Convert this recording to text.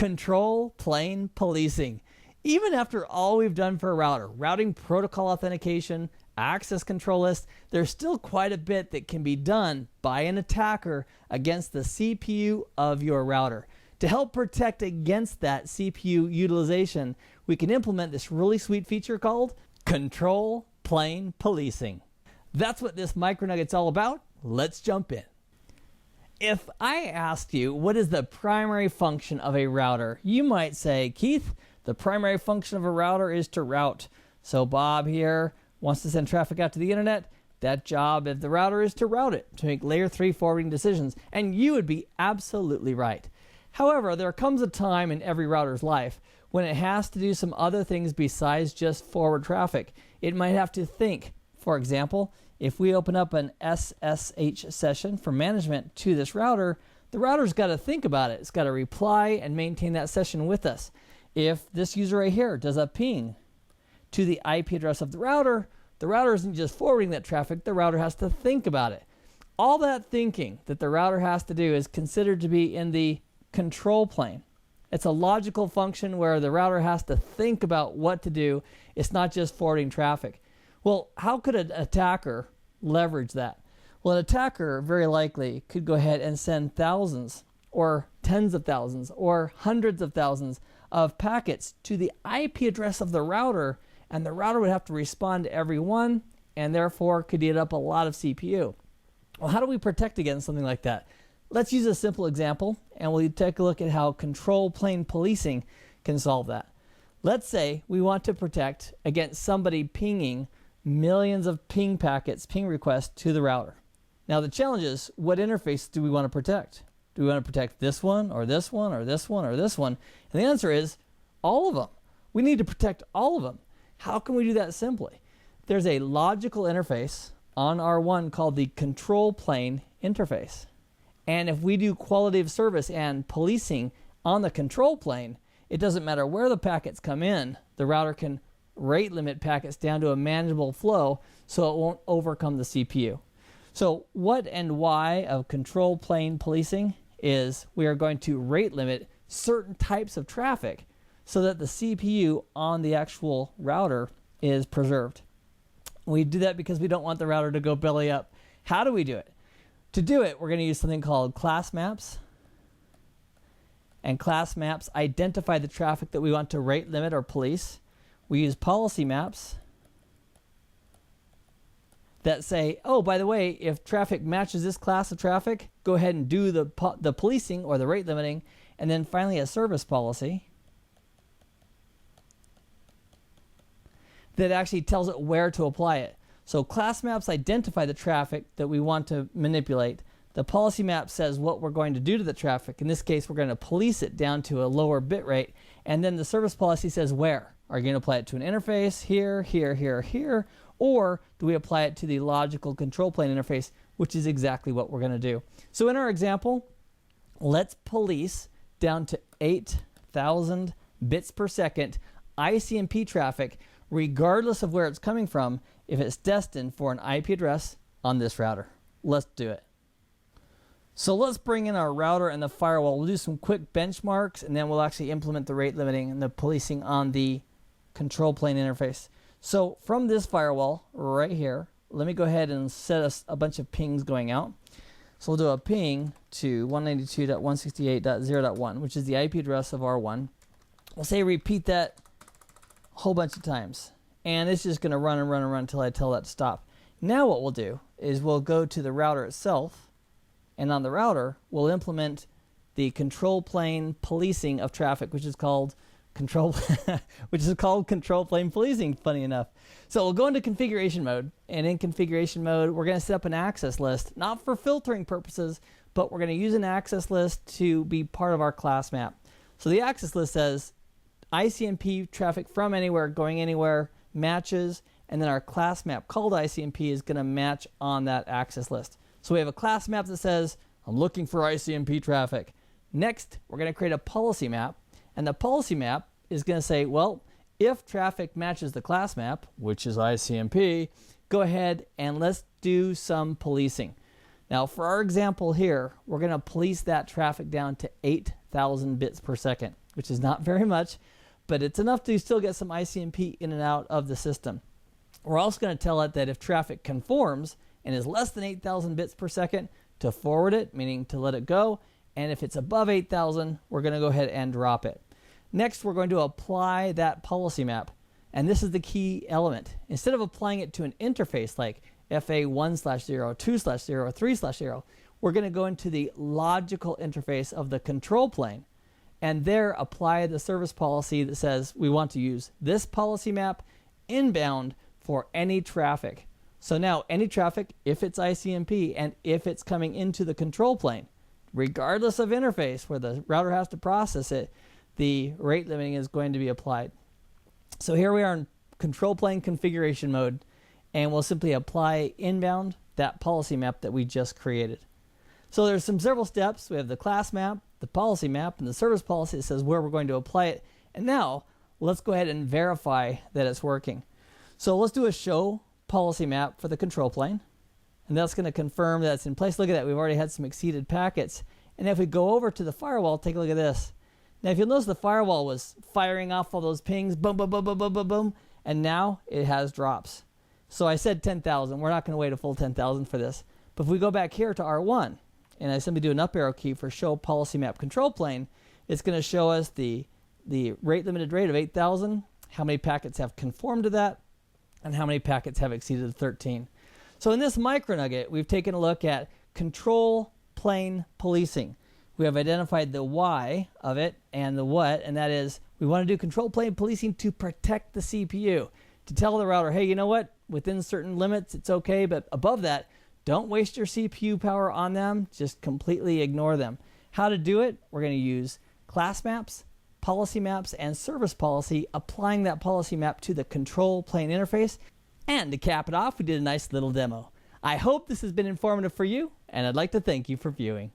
Control plane policing. Even after all we've done for a router, routing protocol authentication, access control list, there's still quite a bit that can be done by an attacker against the CPU of your router. To help protect against that CPU utilization, we can implement this really sweet feature called Control Plane Policing. That's what this MicroNugget's all about. Let's jump in. If I asked you what is the primary function of a router, you might say, Keith, the primary function of a router is to route. So Bob here wants to send traffic out to the internet. That job of the router is to route it, to make layer 3 forwarding decisions. And you would be absolutely right. However, there comes a time in every router's life when it has to do some other things besides just forward traffic. It might have to think. For example, if we open up an SSH session for management to this router, the router's got to think about it. It's got to reply and maintain that session with us. If this user right here does a ping to the IP address of the router isn't just forwarding that traffic, the router has to think about it. All that thinking that the router has to do is considered to be in the control plane. It's a logical function where the router has to think about what to do. It's not just forwarding traffic. Well, how could an attacker leverage that? Well, an attacker very likely could go ahead and send thousands or tens of thousands or hundreds of thousands of packets to the IP address of the router, and the router would have to respond to every one and therefore could eat up a lot of CPU. Well, how do we protect against something like that? Let's use a simple example and we'll take a look at how control plane policing can solve that. Let's say we want to protect against somebody pinging millions of ping packets, ping requests to the router. Now the challenge is, what interface do we want to protect? Do we want to protect this one or this one or this one or this one? And the answer is all of them. We need to protect all of them. How can we do that simply? There's a logical interface on R1 called the control plane interface. And if we do quality of service and policing on the control plane, it doesn't matter where the packets come in, the router can rate limit packets down to a manageable flow so it won't overcome the CPU. So what and why of control plane policing is we are going to rate limit certain types of traffic so that the CPU on the actual router is preserved. We do that because we don't want the router to go belly up. How do we do it? To do it, we're going to use something called class maps. And class maps identify the traffic that we want to rate limit or police. We use policy maps that say, oh, by the way, if traffic matches this class of traffic, go ahead and do the policing or the rate limiting. And then finally a service policy that actually tells it where to apply it. So class maps identify the traffic that we want to manipulate. The policy map says what we're going to do to the traffic. In this case, we're going to police it down to a lower bit rate. And then the service policy says where. Are you going to apply it to an interface here, here, here, here? Or do we apply it to the logical control plane interface, which is exactly what we're going to do. So in our example, let's police down to 8,000 bits per second ICMP traffic, regardless of where it's coming from, if it's destined for an IP address on this router. Let's do it. So let's bring in our router and the firewall. We'll do some quick benchmarks and then we'll actually implement the rate limiting and the policing on the control plane interface. So from this firewall right here, let me go ahead and set us a bunch of pings going out. So we'll do a ping to 192.168.0.1, which is the IP address of R1. We'll say repeat that a whole bunch of times. And it's just going to run and run and run until I tell that to stop. Now what we'll do is we'll go to the router itself. And on the router, we'll implement the control plane policing of traffic, which is called control plane policing, funny enough. So we'll go into configuration mode, and in configuration mode, we're going to set up an access list, not for filtering purposes, but we're going to use an access list to be part of our class map. So the access list says ICMP traffic from anywhere, going anywhere, matches, and then our class map called ICMP is going to match on that access list. So we have a class map that says, I'm looking for ICMP traffic. Next, we're going to create a policy map. And the policy map is going to say, well, if traffic matches the class map, which is ICMP, go ahead and let's do some policing. Now, for our example here, we're going to police that traffic down to 8,000 bits per second. which is not very much, but it's enough to still get some ICMP in and out of the system. We're also going to tell it that if traffic conforms and is less than 8,000 bits per second, to forward it, meaning to let it go. And if it's above 8,000, we're going to go ahead and drop it. Next, we're going to apply that policy map. And this is the key element. Instead of applying it to an interface like FA1/0, 2/0, 3/0, we're going to go into the logical interface of the control plane and there apply the service policy that says we want to use this policy map inbound for any traffic. So now any traffic, if it's ICMP and if it's coming into the control plane, regardless of interface where the router has to process it, the rate limiting is going to be applied. So here we are in control plane configuration mode, and we'll simply apply inbound that policy map that we just created. So there's several steps. We have the class map, the policy map, and the service policy that says where we're going to apply it. And now let's go ahead and verify that it's working. So let's do a show policy map for the control plane, and that's going to confirm that it's in place. Look at that, we've already had some exceeded packets. And if we go over to the firewall, take a look at this. Now if you'll notice, the firewall was firing off all those pings, boom, boom, boom, boom, boom, boom, boom, and now it has drops. So I said 10,000. We're not going to wait a full 10,000 for this. But if we go back here to R1, and I simply do an up arrow key for show policy map control plane, it's going to show us the rate limited rate of 8,000, how many packets have conformed to that, and how many packets have exceeded 13. So in this MicroNugget, we've taken a look at control plane policing. We have identified the why of it and the what, and that is we want to do control plane policing to protect the CPU, to tell the router, hey, you know what, within certain limits it's okay, but above that, don't waste your CPU power on them, just completely ignore them. How to do it? We're going to use class maps, policy maps, and service policy, applying that policy map to the control plane interface. And to cap it off, we did a nice little demo. I hope this has been informative for you, and I'd like to thank you for viewing.